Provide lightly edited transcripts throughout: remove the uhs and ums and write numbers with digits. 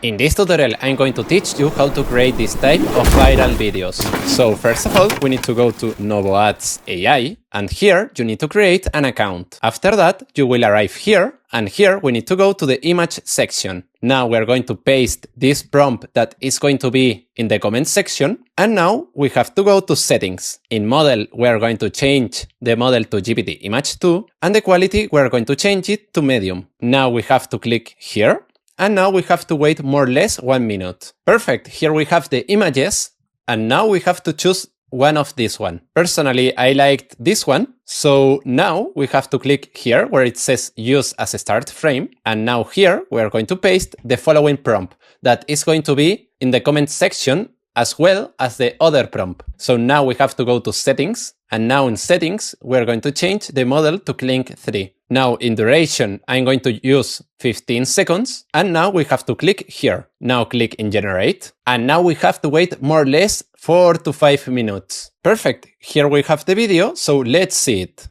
In this tutorial, I'm going to teach you how to create this type of viral videos. So first of all, we need to go to NovoAds AI, and here you need to create an account. After that, you will arrive here, and here we need to go to the image section. Now we're going to paste this prompt that is going to be in the comment section, and now we have to go to settings. In model, we're going to change the model to GPT image 2, and the quality, we're going to change it to medium. Now we have to click here. And now we have to wait more or less 1 minute. Perfect, here we have the images, and now we have to choose one of this one. Personally, I liked this one, so now we have to click here where it says use as a start frame, and now here we are going to paste the following prompt that is going to be in the comment section as well as the other prompt. So now we have to go to settings, and now in settings, we're going to change the model to Clink 3. Now in duration, I'm going to use 15 seconds, and now we have to click here. Now click in generate, and now we have to wait more or less 4 to 5 minutes. Perfect, here we have the video, so let's see it.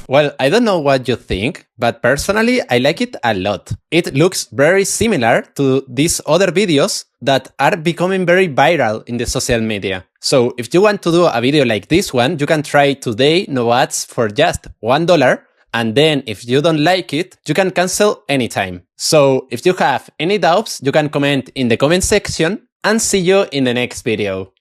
Well, I don't know what you think, but personally I like it a lot. It looks very similar to these other videos that are becoming very viral in the social media. So if you want to do a video like this one, you can try today no ads for just $1, and then if you don't like it, you can cancel anytime. So if you have any doubts, you can comment in the comment section, and see you in the next video.